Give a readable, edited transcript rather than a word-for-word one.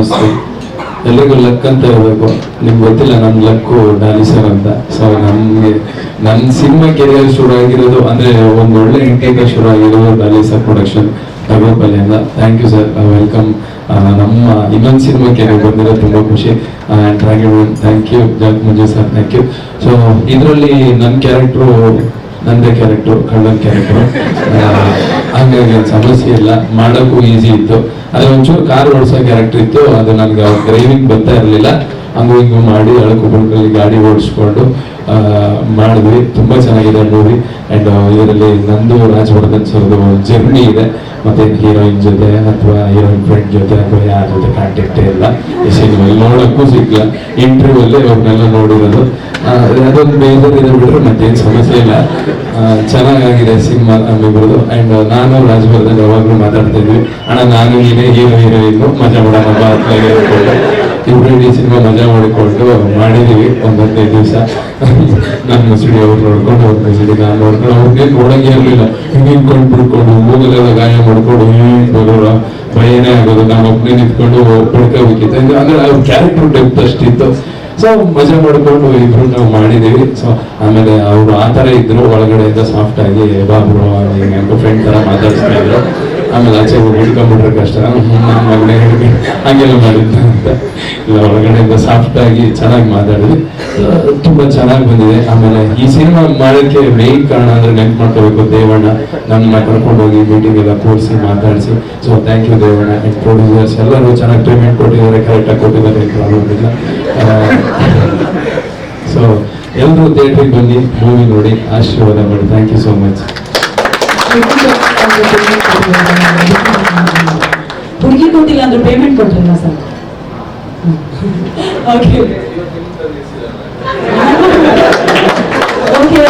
ನಮಸ್ತೆ. ಎಲ್ರಿಗೂ ಲಕ್ ಅಂತ ಹೇಳ್ಬೇಕು. ನಿಮ್ಗೆ ಗೊತ್ತಿಲ್ಲ ನಮ್ಮ ಲಕ್ಕು ಡಾಲಿ ಸರ್ ಅಂತ. ಸೊ ನಮ್ಗೆ ನನ್ನ ಸಿನಿಮಾ ಕೆರಿಯರ್ ಶುರು ಆಗಿರೋದು ಅಂದ್ರೆ ಒಂದು ಒಳ್ಳೆ ಇಂಟೇಕ್ ಶುರು ಆಗಿರೋದು ಡಾಲಿ ಸರ್ ಪ್ರೊಡಕ್ಷನ್ ತಗೋಪಲ್ಲಿಂದ. Thank you sir, welcome. ನಮ್ಮ ಇನ್ನೊಂದು ಸಿನಿಮಾಕ್ಕೆ ಬಂದಿರೋ ತುಂಬಾ ಖುಷಿ. Thank you Manju sir, thank you. So ಇದರಲ್ಲಿ ನನ್ನ ಕ್ಯಾರೆಕ್ಟ್ರು ನಂದೇ ಕ್ಯಾರೆಕ್ಟ್ರು, ಕಳ್ಳನ್ ಕ್ಯಾರೆಕ್ಟ್ರು. ಹಾಗಾಗಿ ಸಮಸ್ಯೆ ಇಲ್ಲ, ಮಾಡೋಕ್ಕೂ ಈಸಿ ಇತ್ತು. ಅದೇ ಒಂಚೂರು ಕಾರ್ ಓಡಿಸೋ ಕ್ಯಾರೆಕ್ಟರ್ ಇತ್ತು, ಅದು ನನಗೆ ಡ್ರೈವಿಂಗ್ ಬರ್ತಾ ಇರಲಿಲ್ಲ. ಹಂಗೂ ಹಿಂಗೂ ಮಾಡಿ ಅಳಕುಬಳ್ಕಲ್ಲಿ ಗಾಡಿ ಓಡಿಸ್ಕೊಂಡು ಮಾಡಿದ್ವಿ. ತುಂಬಾ ಚೆನ್ನಾಗಿದೆ ಮೂವಿ. ಅಂಡ್ ಇದರಲ್ಲಿ ನಂದು ರಾಜವರ್ಧನ್ ಸರ್ದು ಜರ್ನಿ ಇದೆ. ಮತ್ತೆ ಹೀರೋಯಿನ್ ಜೊತೆ ಅಥವಾ ಹೀರೋಯಿನ್ ಫ್ರೆಂಡ್ ಜೊತೆ ಅಥವಾ ಯಾರ ಜೊತೆ ಕಾಂಟ್ಯಾಕ್ಟೇ ಇಲ್ಲ ಈ ಸಿನಿಮಾಲ್ಲಿ, ನೋಡೋಕ್ಕೂ ಸಿಗ್ಲಿಲ್ಲ. ಇಂಟರ್ವ್ಯೂ ಅಲ್ಲೇ ಅವ್ರನ್ನೆಲ್ಲ ನೋಡಿರೋದು. ಅದೊಂದು ಬೇಜಾರಿದೆ ಬಿಟ್ರೆ ಮತ್ತೇನು ಸಮಸ್ಯೆ ಇಲ್ಲ. ಚೆನ್ನಾಗಿದೆ ಸಿನಿಮಾ ನಮ್ಮಿಬ್ರದ್ದು. ಅಂಡ್ ನಾನು ರಾಜವರ್ಧನ್ ಯಾವಾಗಲೂ ಮಾತಾಡ್ತಾ ಇದ್ವಿ, ಅಣ್ಣ ನಾನು ನೀನೇ ಹೀರೋಯಿನ್ನು ಮಜಾ ಮಾಡೋಣ ಬಾ ಅಂತ ಹೇಳ್ಕೊಂಡು ಇಬ್ರು ಇಡೀ ಸಿನಿಮಾ ಮಜಾ ಮಾಡಿಕೊಂಡು ಮಾಡಿದೀವಿ ಒಂದು 15 ದಿವಸ. ನನ್ನ ಮುಸುಡಿ ಅವ್ರು ನೋಡ್ಕೊಂಡು ಅವ್ರ ಮುಸುಡಿ ನಾನು ನೋಡ್ಕೊಂಡು ಅವ್ರಿಗೆ ನೋಡಂಗೆ ಇರಲಿಲ್ಲ. ಹಿಂಕೊಂಡು ಬಿಡ್ಕೊಂಡು ಮೂಗಲೆಲ್ಲ ಗಾಯ ಮಾಡ್ಕೊಂಡು ಬರೋರು ಭಯನೇ ಆಗೋದು. ನಾನು ಒಬ್ಬನೇ ನಿಂತ್ಕೊಂಡು ಪಡ್ಕೋಬೇಕಿತ್ತು. ಅಂದ್ರೆ ಅವ್ರ ಕ್ಯಾರೆಕ್ಟರ್ ಡೆಪ್ತ್ ಅಷ್ಟಿತ್ತು. ಸೊ ಮಜಾ ಮಾಡ್ಕೊಂಡು ಇಬ್ರು ನಾವು ಮಾಡಿದೀವಿ. ಸೊ ಆಮೇಲೆ ಅವರು ಆ ಥರ ಇದ್ರು, ಒಳಗಡೆಯಿಂದ ಸಾಫ್ಟ್ ಆಗಿ ಬಾಬ್ರು ಹಿಂಗೆ ಫ್ರೆಂಡ್ ಥರ ಮಾತಾಡಿಸ್ತಾ ಇದ್ರು. ಆಮೇಲೆ ಆಚೆ ಹಿಡ್ಕೊಂಡ್ಬಿಟ್ರೆ ಕಷ್ಟ, ನನ್ನ ಮಗನೇ ಹಿಡ್ಕೊಂಡು ಹಂಗೆಲ್ಲ ಮಾಡಿದ್ದ ಅಂತ ಇಲ್ಲ, ಒಳಗಡೆಯಿಂದ ಸಾಫ್ಟ್ ಆಗಿ ಚೆನ್ನಾಗಿ ಮಾತಾಡಿದ್ವಿ. ತುಂಬಾ ಚೆನ್ನಾಗಿ ಬಂದಿದೆ. ಆಮೇಲೆ ಈ ಸಿನಿಮಾ ಮಾಡೋಕ್ಕೆ ಮೇನ್ ಕಾರಣ ಅಂದ್ರೆ ನೆನ್ಪು ಮಾಡ್ಕೋಬೇಕು ದೇವಣ್ಣ. ನನ್ನ ಕರ್ಕೊಂಡು ಹೋಗಿ ಮೀಟಿಂಗ್ ಎಲ್ಲ ಕೂರಿಸಿ ಮಾತಾಡಿಸಿ. So thank you Devanna. And producers ಎಲ್ಲರೂ ಚೆನ್ನಾಗಿ ಪೇಮೆಂಟ್ ಕೊಟ್ಟಿದ್ದಾರೆ, ಕರೆಕ್ಟಾಗಿ ಕೊಟ್ಟಿದ್ದಾರೆ, ಏನು ಪ್ರಾಬ್ಲಮ್ ಇಲ್ಲ. ಸೊ ಎಲ್ಲರೂ ಥಿಯೇಟ್ರಿಗೆ ಬನ್ನಿ, ಮೂವಿ ನೋಡಿ, ಆಶೀರ್ವಾದ ಮಾಡಿ. Thank you so much. ಹುಡುಗಿ ಕೊಟ್ಟಿಲ್ಲ ಅಂದ್ರೆ ಪೇಮೆಂಟ್ ಕೊಟ್ಟಿಲ್ಲ ಸರ್. Okay okay